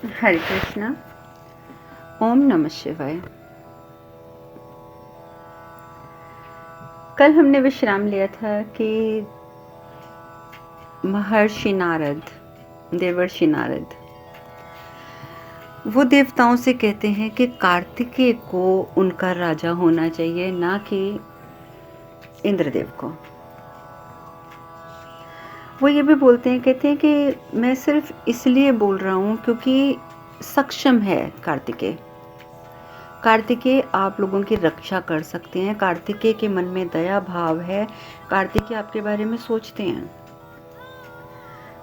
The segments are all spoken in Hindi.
हरे कृष्णा। ओम नमः शिवाय। कल हमने विश्राम लिया था कि महर्षि नारद, देवर्षि नारद, वो देवताओं से कहते हैं कि कार्तिकेय को उनका राजा होना चाहिए, ना कि इंद्रदेव को। वो ये भी बोलते हैं, कहते हैं कि मैं सिर्फ इसलिए बोल रहा हूँ क्योंकि सक्षम है कार्तिकेय। कार्तिकेय आप लोगों की रक्षा कर सकते हैं। कार्तिकेय के मन में दया भाव है। कार्तिकेय आपके बारे में सोचते हैं।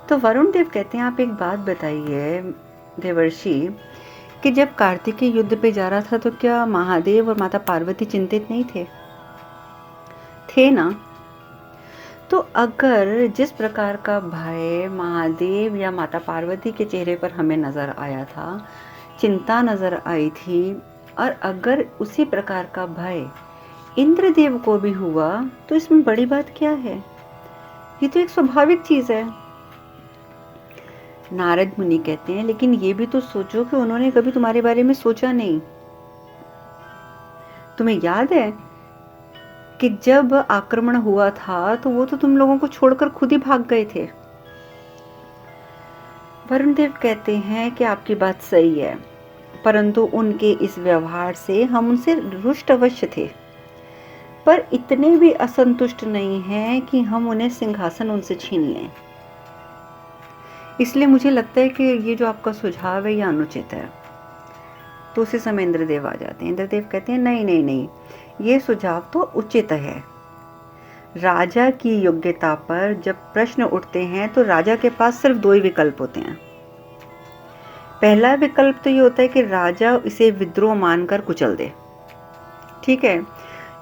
तो वरुण देव कहते हैं, आप एक बात बताइए देवर्षि, कि जब कार्तिकेय युद्ध पे जा रहा था तो क्या महादेव और माता पार्वती चिंतित नहीं थे? थे ना। तो अगर जिस प्रकार का भय महादेव या माता पार्वती के चेहरे पर हमें नजर आया था, चिंता नजर आई थी, और अगर उसी प्रकार का भय इंद्रदेव को भी हुआ, तो इसमें बड़ी बात क्या है? ये तो एक स्वाभाविक चीज है। नारद मुनि कहते हैं, लेकिन ये भी तो सोचो कि उन्होंने कभी तुम्हारे बारे में सोचा नहीं। तुम्हें याद है कि जब आक्रमण हुआ था तो वो तो तुम लोगों को छोड़कर खुद ही भाग गए थे। वरुण देव कहते हैं कि आपकी बात सही है, परंतु उनके इस व्यवहार से हम उनसे रुष्ट अवश्य थे, पर इतने भी असंतुष्ट नहीं हैं कि हम उन्हें सिंहासन उनसे छीन लें। इसलिए मुझे लगता है कि ये जो आपका सुझाव है ये अनुचित है। तो उसी समय इंद्रदेव आ जाते हैं। इंद्रदेव कहते हैं, नहीं नहीं नहीं, ये सुझाव तो उचित है। राजा की योग्यता पर जब प्रश्न उठते हैं तो राजा के पास सिर्फ दो ही विकल्प होते हैं। पहला विकल्प तो ये होता है कि राजा इसे विद्रोह मानकर कुचल दे, ठीक है,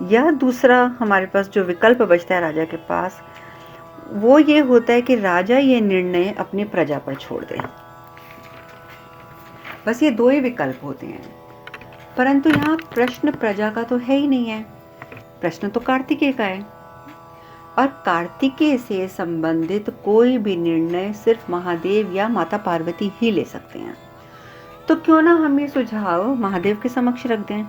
या दूसरा हमारे पास जो विकल्प बचता है राजा के पास, वो ये होता है कि राजा ये निर्णय अपनी प्रजा पर छोड़ दे। बस ये दो ही विकल्प होते हैं। परंतु यहाँ प्रश्न प्रजा का तो है ही नहीं है, प्रश्न तो कार्तिकेय का है, और कार्तिकेय से संबंधित कोई भी निर्णय सिर्फ महादेव या माता पार्वती ही ले सकते हैं। तो क्यों ना हम ये सुझाव महादेव के समक्ष रख दें।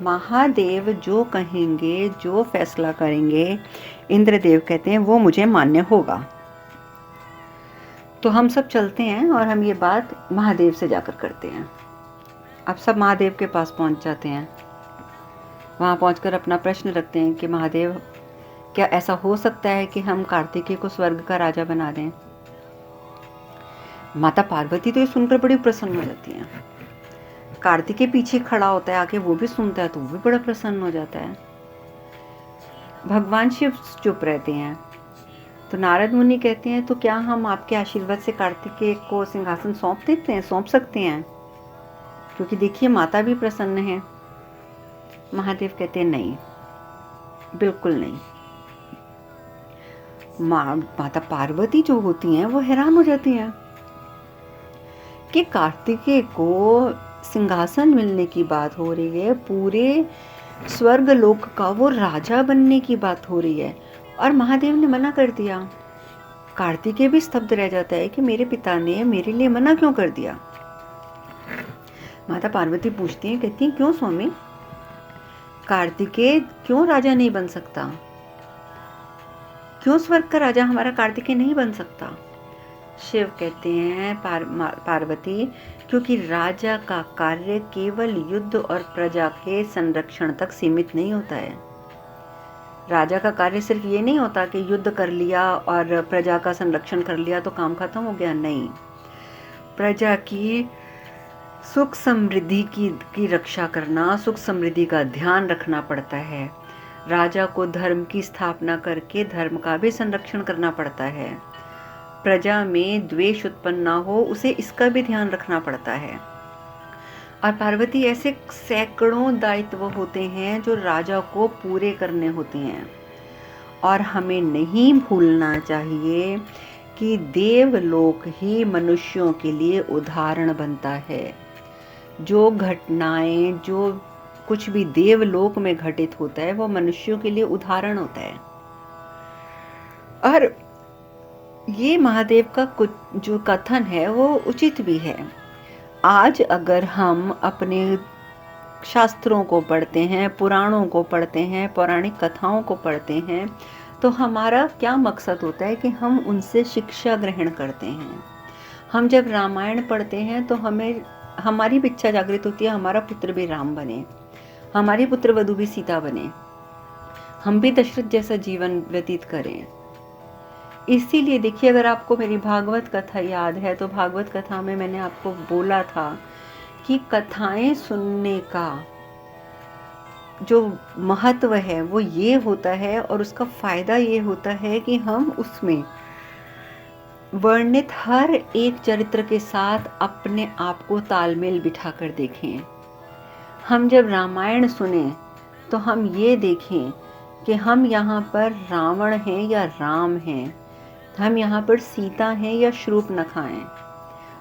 महादेव जो कहेंगे, जो फैसला करेंगे, इंद्रदेव कहते हैं वो मुझे मान्य होगा। तो हम सब चलते हैं और हम ये बात महादेव से जाकर करते हैं। अब सब महादेव के पास पहुंच जाते हैं। वहां पहुंचकर अपना प्रश्न रखते हैं कि महादेव, क्या ऐसा हो सकता है कि हम कार्तिकेय को स्वर्ग का राजा बना दें? माता पार्वती तो ये सुनकर बड़ी प्रसन्न हो जाती हैं। कार्तिकेय पीछे खड़ा होता है, आके वो भी सुनता है तो वो भी बड़ा प्रसन्न हो जाता है। भगवान शिव चुप रहते हैं। तो नारद मुनि कहते हैं, तो क्या हम आपके आशीर्वाद से कार्तिकेय को सिंहासन सौंप सकते हैं, क्योंकि देखिए माता भी प्रसन्न है। महादेव कहते हैं, नहीं, बिल्कुल नहीं। माता पार्वती जो होती हैं वो हैरान हो जाती हैं कि कार्तिकेय को सिंहासन मिलने की बात हो रही है, पूरे स्वर्ग लोक का वो राजा बनने की बात हो रही है, और महादेव ने मना कर दिया। कार्तिकेय भी स्तब्ध रह जाता है कि मेरे पिता ने मेरे लिए मना क्यों कर दिया। माता पार्वती पूछती हैं, कहती हैं, क्यों स्वामी, कार्तिकेय क्यों राजा नहीं बन सकता? क्यों स्वर्ग का राजा हमारा कार्तिकेय नहीं बन सकता? शिव कहते हैं, पार्वती, क्योंकि राजा का कार्य केवल युद्ध और प्रजा के संरक्षण तक सीमित नहीं होता है। राजा का कार्य सिर्फ ये नहीं होता कि युद्ध कर लिया और प्रजा का संरक्षण कर लिया तो काम खत्म हो गया। नहीं, प्रजा की सुख समृद्धि की रक्षा करना, सुख समृद्धि का ध्यान रखना पड़ता है। राजा को धर्म की स्थापना करके धर्म का भी संरक्षण करना पड़ता है। प्रजा में द्वेष उत्पन्न ना हो, उसे इसका भी ध्यान रखना पड़ता है। और पार्वती, ऐसे सैकड़ों दायित्व होते हैं जो राजा को पूरे करने होते हैं, और हमें नहीं भूलना चाहिए कि देवलोक ही मनुष्यों के लिए उदाहरण बनता है। जो घटनाएं, जो कुछ भी देवलोक में घटित होता है वो मनुष्यों के लिए उदाहरण होता है। और ये महादेव का कुछ जो कथन है वो उचित भी है। आज अगर हम अपने शास्त्रों को पढ़ते हैं, पुराणों को पढ़ते हैं, पौराणिक कथाओं को पढ़ते हैं, तो हमारा क्या मकसद होता है कि हम उनसे शिक्षा ग्रहण करते हैं। हम जब रामायण पढ़ते हैं तो हमारी भी इच्छा जागृत होती है, हमारा पुत्र भी राम बने, हमारी पुत्र वधू भी सीता बने, हम भी दशरथ जैसा जीवन व्यतीत करें। इसीलिए देखिए, अगर आपको मेरी भागवत कथा याद है तो भागवत कथा में मैंने आपको बोला था कि कथाएं सुनने का जो महत्व है वो ये होता है और उसका फायदा ये होता है कि हम उसमें वर्णित हर एक चरित्र के साथ अपने आप को तालमेल बिठाकर देखें। हम जब रामायण सुने तो हम ये देखें कि हम यहाँ पर रावण हैं या राम हैं, हम यहाँ पर सीता हैं या शूर्पणखा हैं।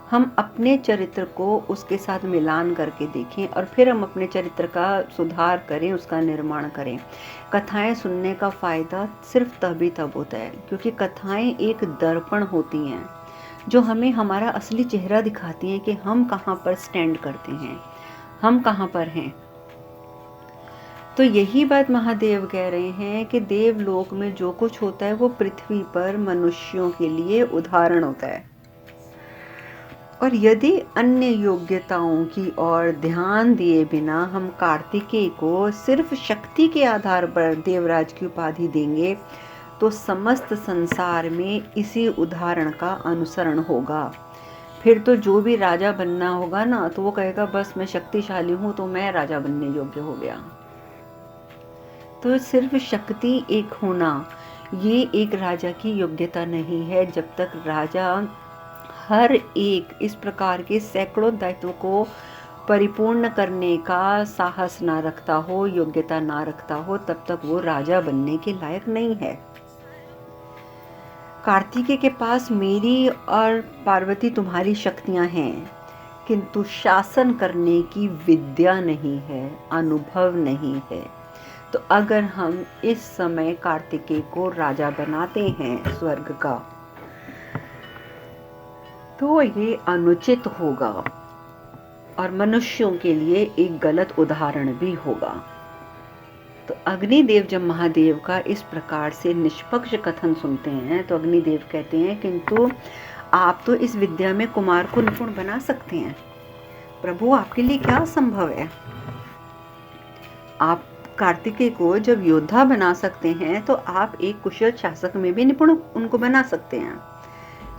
हम अपने चरित्र को उसके साथ मिलान करके देखें और फिर हम अपने चरित्र का सुधार करें, उसका निर्माण करें। कथाएं सुनने का फ़ायदा सिर्फ तभी तब होता है क्योंकि कथाएं एक दर्पण होती हैं जो हमें हमारा असली चेहरा दिखाती हैं कि हम कहाँ पर स्टैंड करते हैं, हम कहाँ पर हैं। तो यही बात महादेव कह रहे हैं कि देवलोक में जो कुछ होता है वो पृथ्वी पर मनुष्यों के लिए उदाहरण होता है। और यदि अन्य योग्यताओं की ओर ध्यान दिए बिना हम कार्तिकेय को सिर्फ शक्ति के आधार पर देवराज की उपाधि देंगे तो समस्त संसार में इसी उदाहरण का अनुसरण होगा। फिर तो जो भी राजा बनना होगा ना तो वो कहेगा बस मैं शक्तिशाली हूँ तो मैं राजा बनने योग्य हो गया। तो सिर्फ शक्ति एक होना ये एक राजा की योग्यता नहीं है जब तक राजा हर एक इस प्रकार के सैकड़ों दायित्व को परिपूर्ण करने का साहस ना रखता हो, योग्यता ना रखता हो, तब तक वो राजा बनने के लायक नहीं है। कार्तिकेय के पास मेरी और पार्वती तुम्हारी शक्तियां हैं किंतु शासन करने की विद्या नहीं है, अनुभव नहीं है। तो अगर हम इस समय कार्तिकेय को राजा बनाते हैं स्वर्ग का तो ये अनुचित होगा और मनुष्यों के लिए एक गलत उदाहरण भी होगा। तो अग्निदेव जब महादेव का इस प्रकार से निष्पक्ष कथन सुनते हैं तो अग्निदेव कहते हैं किंतु आप तो इस विद्या में कुमार को निपुण बना सकते हैं। प्रभु आपके लिए क्या संभव है? आप कार्तिकेय को जब योद्धा बना सकते हैं तो आप एक कुशल शासक में भी निपुण उनको बना सकते हैं।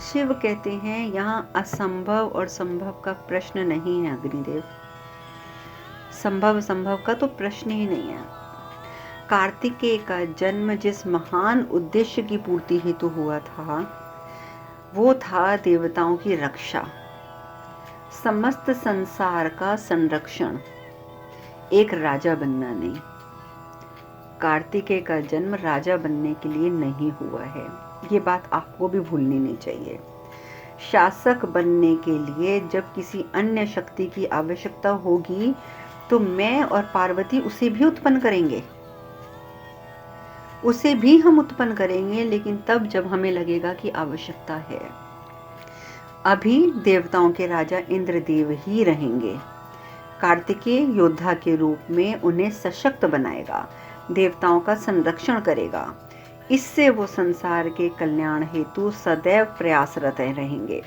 शिव कहते हैं यहाँ असंभव और संभव का प्रश्न नहीं है अग्निदेव, संभव संभव का तो प्रश्न ही नहीं है। कार्तिकेय का जन्म जिस महान उद्देश्य की पूर्ति हेतु हुआ था वो था देवताओं की रक्षा, समस्त संसार का संरक्षण, एक राजा बनना नहीं। कार्तिकेय का जन्म राजा बनने के लिए नहीं हुआ है, ये बात आपको भी भूलनी नहीं चाहिए। शासक बनने के लिए जब किसी अन्य शक्ति की आवश्यकता होगी तो मैं और पार्वती उसे भी उत्पन्न करेंगे, उसे भी हम उत्पन्न करेंगे, लेकिन तब जब हमें लगेगा कि आवश्यकता है। अभी देवताओं के राजा इंद्रदेव ही रहेंगे। कार्तिकेय योद्धा के रूप में उन्हें सशक्त बनाएगा, देवताओं का संरक्षण करेगा, इससे वो संसार के कल्याण हेतु सदैव प्रयासरत रहेंगे।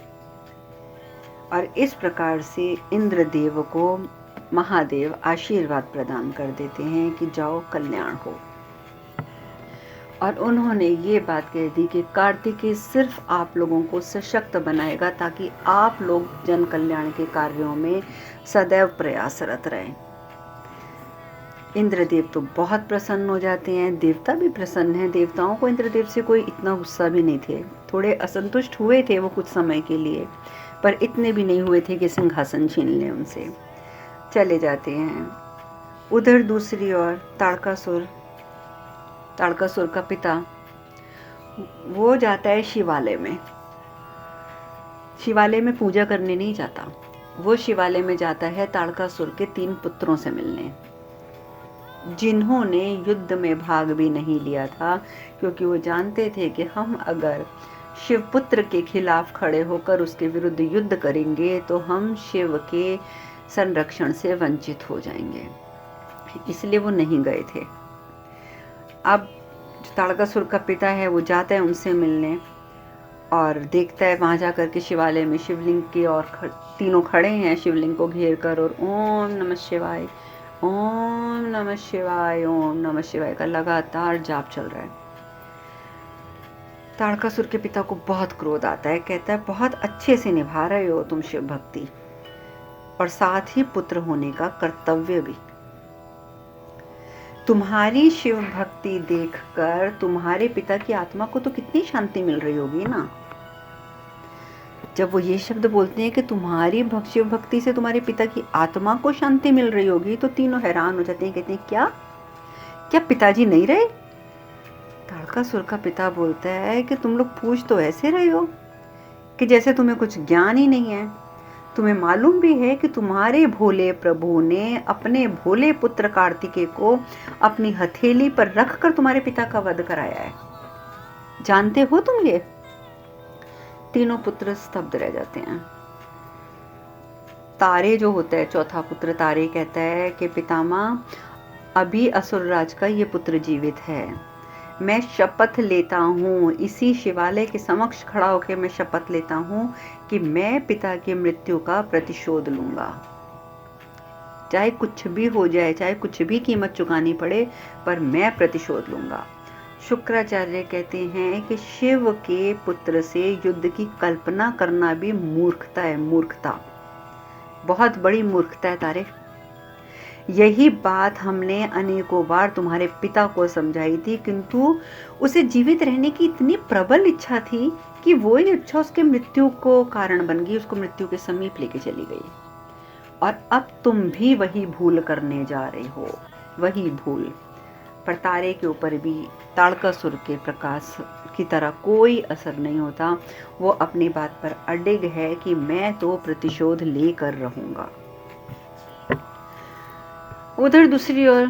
और इस प्रकार से इंद्रदेव को महादेव आशीर्वाद प्रदान कर देते हैं कि जाओ कल्याण हो। और उन्होंने ये बात कह दी कि कार्तिकेय सिर्फ आप लोगों को सशक्त बनाएगा ताकि आप लोग जन कल्याण के कार्यों में सदैव प्रयासरत रहें। इंद्रदेव तो बहुत प्रसन्न हो जाते हैं, देवता भी प्रसन्न हैं। देवताओं को इंद्रदेव से कोई इतना गुस्सा भी नहीं थे, थोड़े असंतुष्ट हुए थे वो कुछ समय के लिए, पर इतने भी नहीं हुए थे कि सिंहासन छीन लें उनसे। चले जाते हैं। उधर दूसरी ओर ताड़कासुर का पिता वो जाता है शिवालय में। शिवालय में पूजा करने नहीं जाता, वो शिवालय में जाता है ताड़कासुर के 3 पुत्रों से मिलने, जिन्होंने युद्ध में भाग भी नहीं लिया था, क्योंकि वो जानते थे कि हम अगर शिव पुत्र के खिलाफ खड़े होकर उसके विरुद्ध युद्ध करेंगे तो हम शिव के संरक्षण से वंचित हो जाएंगे, इसलिए वो नहीं गए थे। अब जो ताड़कासुर का पिता है वो जाता है उनसे मिलने और देखता है वहाँ जा कर के शिवालय में शिवलिंग के और तीनों खड़े हैं शिवलिंग को घेर कर, और ओम नमः शिवाय, ओम नमः शिवाय, ओम नमः शिवाय का लगातार जाप चल रहा है। ताड़कासुर के पिता को बहुत क्रोध आता है, कहता है बहुत अच्छे से निभा रहे हो तुम शिव भक्ति और साथ ही पुत्र होने का कर्तव्य भी। तुम्हारी शिव भक्ति देखकर तुम्हारे पिता की आत्मा को तो कितनी शांति मिल रही होगी ना। जब वो ये शब्द बोलते हैं कि तुम्हारी शिव भक्ति से तुम्हारे पिता की आत्मा को शांति मिल रही होगी, तो तीनों हैरान हो जाते हैं, कहते हैं क्या क्या पिताजी नहीं रहे? ताड़कासुर का पिता बोलता है कि तुम लोग पूछ तो ऐसे रहे हो कि जैसे तुम्हें कुछ ज्ञान ही नहीं है। तुम्हें मालूम भी है कि तुम्हारे भोले प्रभु ने अपने भोले पुत्र कार्तिकेय को अपनी हथेली पर रखकर तुम्हारे पिता का वध कराया है, जानते हो तुम ये? तीनों पुत्र स्तब्ध रह जाते हैं। तारे जो होता है चौथा पुत्र तारे कहता है कि पितामह अभी असुरराज का ये पुत्र जीवित है, मैं शपथ लेता हूँ, इसी शिवालय के समक्ष खड़ा होकर मैं शपथ लेता हूँ कि मैं पिता की मृत्यु का प्रतिशोध लूंगा, चाहे कुछ भी हो जाए, चाहे कुछ भी कीमत चुकानी पड़े, पर मैं प्रतिशोध लूंगा। शुक्राचार्य कहते हैं कि शिव के पुत्र से युद्ध की कल्पना करना भी मूर्खता है, मूर्खता, बहुत बड़ी मूर्खता है तारे। यही बात हमने अनेकों बार तुम्हारे पिता को समझाई थी, किंतु उसे जीवित रहने की इतनी प्रबल इच्छा थी कि वो ही इच्छा उसके मृत्यु को कारण बन गई, उसको मृत्यु के समीप लेके चली गई। और अब तुम भी वही भूल करने जा रहे हो, वही भूल। पर तारे के ऊपर भी ताड़कासुर के प्रकाश की तरह कोई असर नहीं होता। वो अपनी बात पर अडिग है कि मैं तो प्रतिशोध लेकर रहूंगा। उधर दूसरी ओर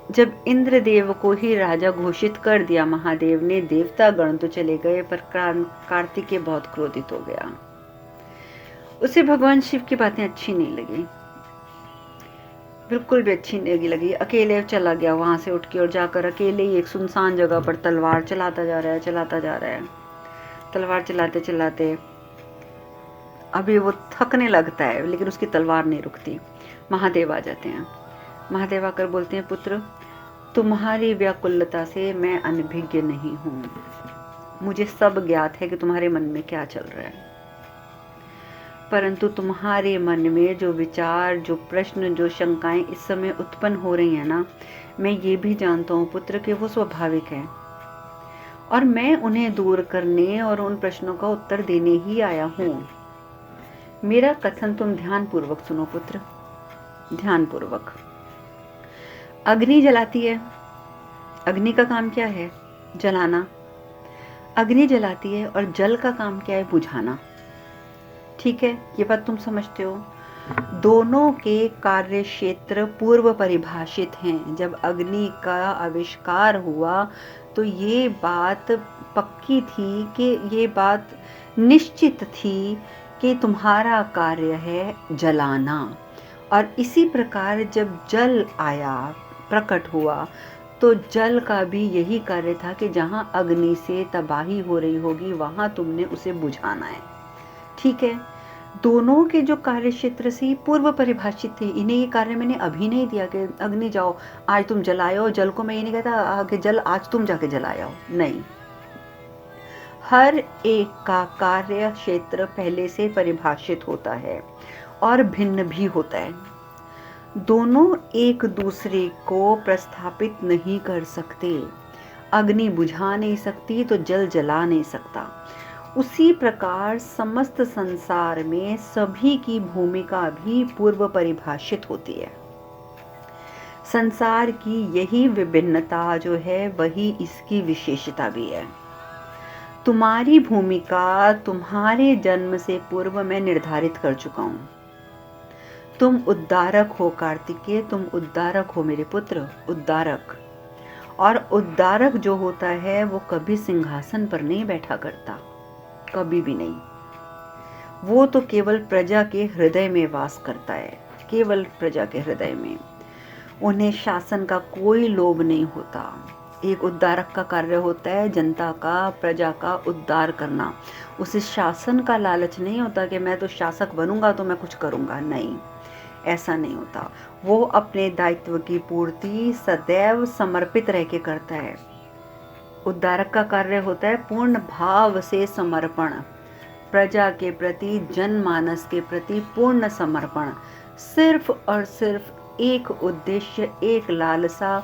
जब इंद्रदेव को ही राजा घोषित कर दिया महादेव ने, देवता गण तो चले गए, पर कार्तिकेय बहुत क्रोधित हो गया। उसे भगवान शिव की बातें अच्छी नहीं लगी, बिल्कुल भी अच्छी नहीं लगी। अकेले चला गया वहां से उठ के और जाकर अकेले ही एक सुनसान जगह पर तलवार चलाता जा रहा है। तलवार चलाते चलाते अभी वो थकने लगता है, लेकिन उसकी तलवार नहीं रुकती। महादेव आ जाते हैं। महादेव आकर बोलते हैं, पुत्र तुम्हारी व्याकुलता से मैं अनभिज्ञ नहीं हूँ, मुझे सब ज्ञात है कि तुम्हारे मन में क्या चल रहा है, परंतु तुम्हारे मन में जो विचार, जो प्रश्न, जो शंकाएं इस समय उत्पन्न हो रही हैं ना, मैं ये भी जानता हूँ पुत्र कि वो स्वाभाविक है, और मैं उन्हें दूर करने और उन प्रश्नों का उत्तर देने ही आया हूँ। मेरा कथन तुम ध्यानपूर्वक सुनो पुत्र, ध्यानपूर्वक। अग्नि जलाती है, अग्नि का काम क्या है? जलाना। अग्नि जलाती है और जल का काम क्या है? बुझाना। ठीक है, ये बात तुम समझते हो। दोनों के कार्य क्षेत्र पूर्व परिभाषित हैं। जब अग्नि का आविष्कार हुआ तो ये बात पक्की थी कि ये बात निश्चित थी कि तुम्हारा कार्य है जलाना। और इसी प्रकार जब जल आया, प्रकट हुआ, तो जल का भी यही कार्य था कि जहां अग्नि से तबाही हो रही होगी वहां तुमने उसे बुझाना है। ठीक है, दोनों के जो कार्य क्षेत्र से पूर्व परिभाषित थे। इन्हें ये कार्य मैंने अभी नहीं दिया कि अग्नि जाओ आज तुम जलाओ, जल को मैं ये नहीं कहता कि जल आज तुम जाके जलाओ, नहीं। हर एक का कार्य क्षेत्र पहले से परिभाषित होता है और भिन्न भी होता है। दोनों एक दूसरे को प्रस्थापित नहीं कर सकते। अग्नि बुझा नहीं सकती तो जल जला नहीं सकता। उसी प्रकार समस्त संसार में सभी की भूमिका भी पूर्व परिभाषित होती है। संसार की यही विभिन्नता जो है वही इसकी विशेषता भी है। तुम्हारी भूमिका तुम्हारे जन्म से पूर्व मैं निर्धारित कर चुका हूं। तुम उद्धारक हो कार्तिकेय, तुम उद्धारक हो मेरे पुत्र, उद्धारक। और उद्धारक जो होता है वो कभी सिंहासन पर नहीं बैठा करता, कभी भी नहीं। वो तो केवल प्रजा के हृदय में वास करता है, केवल प्रजा के हृदय में। उन्हें शासन का कोई लोभ नहीं होता। एक उद्धारक का कार्य होता है जनता का, प्रजा का उद्धार करना। उसे शासन का लालच नहीं होता कि मैं तो शासक बनूंगा तो मैं कुछ करूंगा, नहीं, ऐसा नहीं होता। वो अपने दायित्व की पूर्ति सदैव समर्पित रह के करता है। उद्धारक का कार्य होता है पूर्ण भाव से समर्पण, प्रजा के प्रति, जनमानस के प्रति पूर्ण समर्पण, सिर्फ और सिर्फ एक उद्देश्य, एक लालसा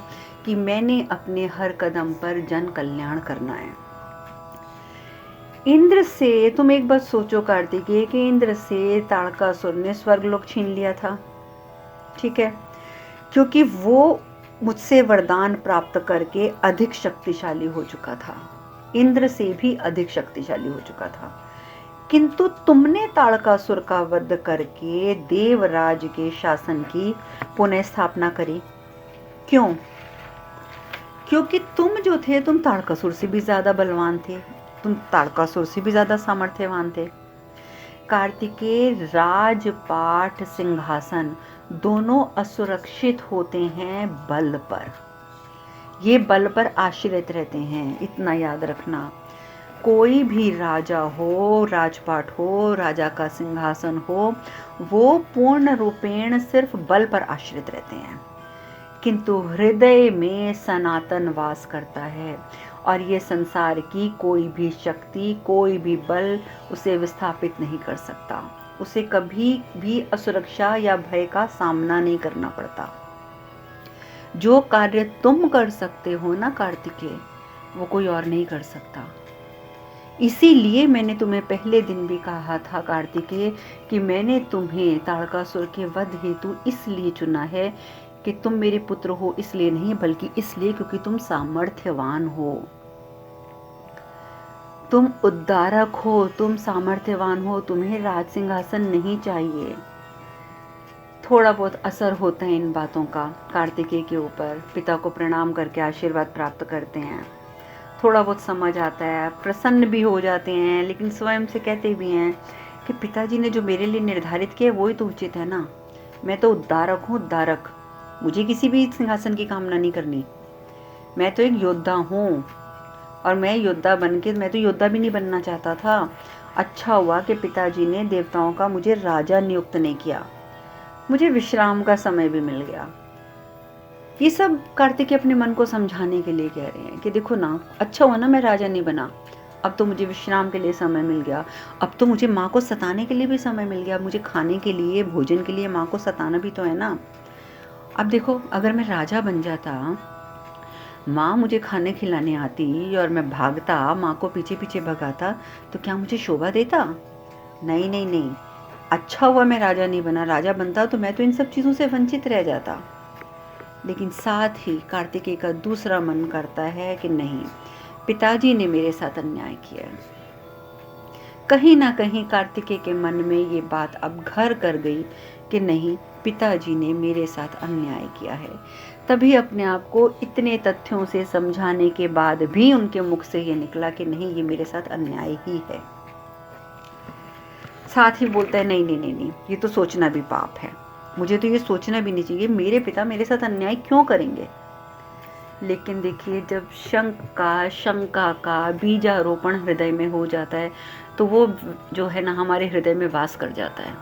कि मैंने अपने हर कदम पर जन कल्याण करना है। इंद्र से, तुम एक बात सोचो कार्तिकेय, कि इंद्र से ताड़कासुर ने स्वर्गलोक छीन लिया था, ठीक है, क्योंकि वो मुझसे वरदान प्राप्त करके अधिक शक्तिशाली हो चुका था, इंद्र से भी अधिक शक्तिशाली हो चुका था। किंतु तुमने ताड़कासुर का वध करके देवराज के शासन की पुनः स्थापना करी। क्यों? क्योंकि तुम जो थे, तुम ताड़कासुर से भी ज्यादा बलवान थे, तुम ताड़कासुर से भी ज्यादा सामर्थ्यवान थे। कार्तिकेय, राजपाट, सिंहासन दोनों असुरक्षित होते हैं बल पर, ये बल पर आश्रित रहते हैं, इतना याद रखना। कोई भी राजा हो, राजपाट हो, राजा का सिंहासन हो, वो पूर्ण रूपेण सिर्फ बल पर आश्रित रहते हैं, किंतु हृदय में सनातन वास करता है और ये संसार की कोई भी शक्ति, कोई भी बल उसे विस्थापित नहीं कर सकता। उसे कभी भी असुरक्षा या भय का सामना नहीं करना पड़ता। जो कार्य तुम कर सकते हो ना कार्तिकेय, वो कोई और नहीं कर सकता। इसीलिए मैंने तुम्हें पहले दिन भी कहा था कार्तिकेय कि मैंने तुम्हें ताड़कासुर के वध हेतु इसलिए चुना है कि तुम मेरे पुत्र हो, इसलिए नहीं, बल्कि इसलिए क्योंकि तुम सामर्थ्यवान हो, तुम उद्धारक हो, तुम सामर्थ्यवान हो, तुम्हें राज सिंहासन नहीं चाहिए। थोड़ा बहुत असर होता है इन बातों का कार्तिकेय के ऊपर, पिता को प्रणाम करके आशीर्वाद प्राप्त करते हैं, थोड़ा बहुत समझ आता है, प्रसन्न भी हो जाते हैं, लेकिन स्वयं से कहते भी हैं कि पिताजी ने जो मेरे लिए निर्धारित किया वही तो उचित है ना, मैं तो उद्धारक हूँ, उद्धारक, मुझे किसी भी सिंहासन की कामना नहीं करनी, मैं तो एक योद्धा हूँ, और मैं योद्धा बन के, मैं तो योद्धा भी नहीं बनना चाहता था। अच्छा हुआ कि पिताजी ने देवताओं का मुझे राजा नियुक्त नहीं किया, मुझे विश्राम का समय भी मिल गया। ये सब कार्तिकेय अपने मन को समझाने के लिए कह रहे हैं कि देखो ना, अच्छा हुआ ना मैं राजा नहीं बना, अब तो मुझे विश्राम के लिए समय मिल गया, अब तो मुझे माँ को सताने के लिए भी समय मिल गया, मुझे खाने के लिए, भोजन के लिए माँ को सताना भी तो है ना। अब देखो, अगर मैं राजा बन जाता, माँ मुझे खाने खिलाने आती और मैं भागता, माँ को पीछे पीछे भगाता, तो क्या मुझे शोभा देता? नहीं नहीं नहीं, अच्छा हुआ मैं राजा नहीं बना, राजा बनता तो मैं तो इन सब चीज़ों से वंचित रह जाता। लेकिन साथ ही कार्तिकेय का दूसरा मन करता है कि नहीं, पिताजी ने मेरे साथ अन्याय किया। कहीं ना कहीं कार्तिकेय के मन में ये बात अब घर कर गई कि नहीं, पिताजी ने मेरे साथ अन्याय किया है। तभी अपने आप को इतने तथ्यों से समझाने के बाद भी उनके मुख से ये निकला कि नहीं, ये मेरे साथ अन्याय ही है। साथ ही बोलता है नहीं नहीं नहीं नहीं, ये तो सोचना भी पाप है, मुझे तो ये सोचना भी नहीं चाहिए, मेरे पिता मेरे साथ अन्याय क्यों करेंगे। लेकिन देखिए, जब शंका का बीजारोपण हृदय में हो जाता है तो वो जो है ना हमारे हृदय में वास कर जाता है।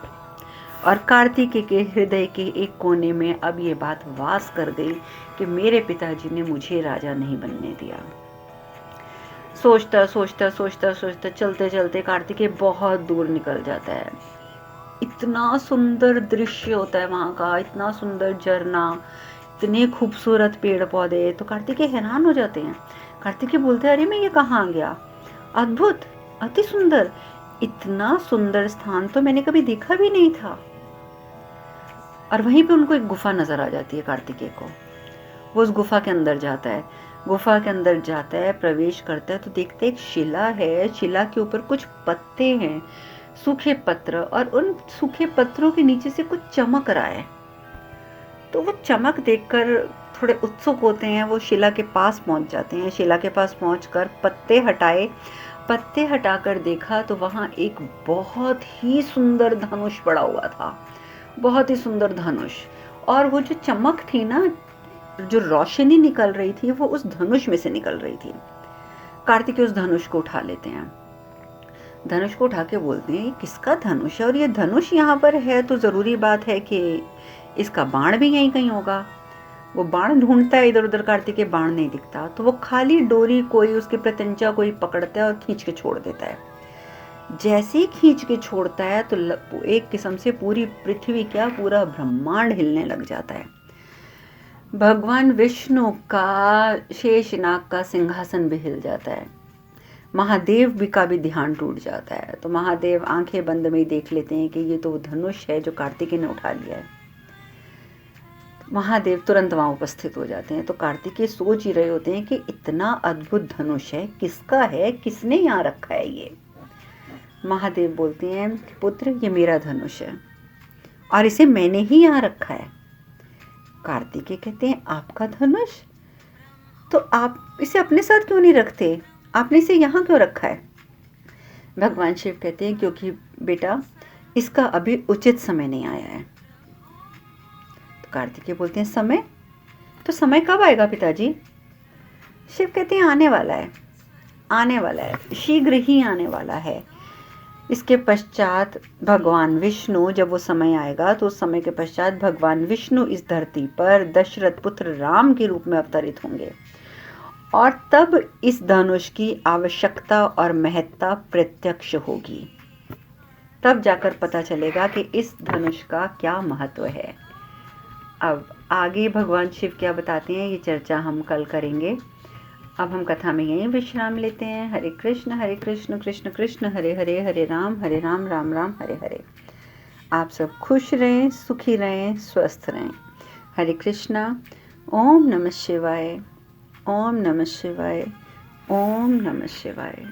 और कार्तिकेय के हृदय के एक कोने में अब ये बात वास कर गई कि मेरे पिताजी ने मुझे राजा नहीं बनने दिया। सोचता सोचता सोचता सोचता चलते चलते कार्तिकेय बहुत दूर निकल जाता है। इतना सुंदर दृश्य होता है वहाँ का, इतना सुंदर झरना, इतने खूबसूरत पेड़ पौधे, तो कार्तिकेय हैरान हो जाते हैं। कार्तिकेय बोलते हैं, अरे मैं ये कहाँ आ गया, अद्भुत, अति सुंदर, इतना सुंदर स्थान तो मैंने कभी देखा भी नहीं था। और वहीं पे उनको एक गुफा नजर आ जाती है कार्तिकेय को। वो उस गुफा के अंदर जाता है, गुफा के अंदर जाता है, प्रवेश करता है तो देखते एक शिला है, शिला के ऊपर कुछ पत्ते हैं, सूखे पत्र, और उन सूखे पत्रों के नीचे से कुछ चमक रहा है। तो वो चमक देखकर थोड़े उत्सुक होते हैं, वो शिला के पास पहुंच जाते हैं। शिला के पास पहुंचकर पत्ते हटाए, पत्ते हटाकर देखा तो वहाँ एक बहुत ही सुंदर धनुष पड़ा हुआ था, बहुत ही सुंदर धनुष। और वो जो चमक थी ना, जो रोशनी निकल रही थी, वो उस धनुष में से निकल रही थी। कार्तिकेय उस धनुष को उठा लेते हैं। धनुष को उठा के बोलते हैं, ये किसका धनुष है? और ये धनुष यहाँ पर है तो ज़रूरी बात है कि इसका बाण भी यहीं कहीं होगा। वो बाण ढूंढता है इधर उधर, कार्तिकेय बाण नहीं दिखता, तो वो खाली डोरी कोई, उसकी प्रत्यंचा कोई पकड़ता है और खींच के छोड़ देता है। जैसे ही खींच के छोड़ता है तो एक किस्म से पूरी पृथ्वी, क्या पूरा ब्रह्मांड हिलने लग जाता है। भगवान विष्णु का शेषनाग का सिंहासन भी हिल जाता है। महादेव भी का भी ध्यान टूट जाता है। तो महादेव आंखें बंद में ही देख लेते हैं कि ये तो वो धनुष है जो कार्तिकेय ने उठा लिया है। महादेव तुरंत वहां उपस्थित हो जाते हैं। तो कार्तिकेय सोच ही रहे होते हैं कि इतना अद्भुत धनुष है, किसका है, किसने यहाँ रखा है ये। महादेव बोलते हैं, पुत्र ये मेरा धनुष है और इसे मैंने ही यहाँ रखा है। कार्तिकेय कहते हैं, आपका धनुष? तो आप इसे अपने साथ क्यों नहीं रखते? आपने इसे यहाँ क्यों रखा है? भगवान शिव कहते हैं, क्योंकि बेटा इसका अभी उचित समय नहीं आया है। तो कार्तिकेय बोलते हैं, समय? तो समय कब आएगा पिताजी? शिव कहते हैं, आने वाला है, आने वाला है, शीघ्र ही आने वाला है। इसके पश्चात भगवान विष्णु, जब वो समय आएगा तो उस समय के पश्चात भगवान विष्णु इस धरती पर दशरथ पुत्र राम के रूप में अवतरित होंगे और तब इस धनुष की आवश्यकता और महत्ता प्रत्यक्ष होगी। तब जाकर पता चलेगा कि इस धनुष का क्या महत्व है। अब आगे भगवान शिव क्या बताते हैं, ये चर्चा हम कल करेंगे। अब हम कथा में यहीं विश्राम लेते हैं। हरे कृष्ण कृष्ण कृष्ण हरे हरे, हरे राम राम राम हरे हरे। आप सब खुश रहें, सुखी रहें, स्वस्थ रहें। हरे कृष्णा। ओम नमः शिवाय, ओम नमः शिवाय, ओम नमः शिवाय।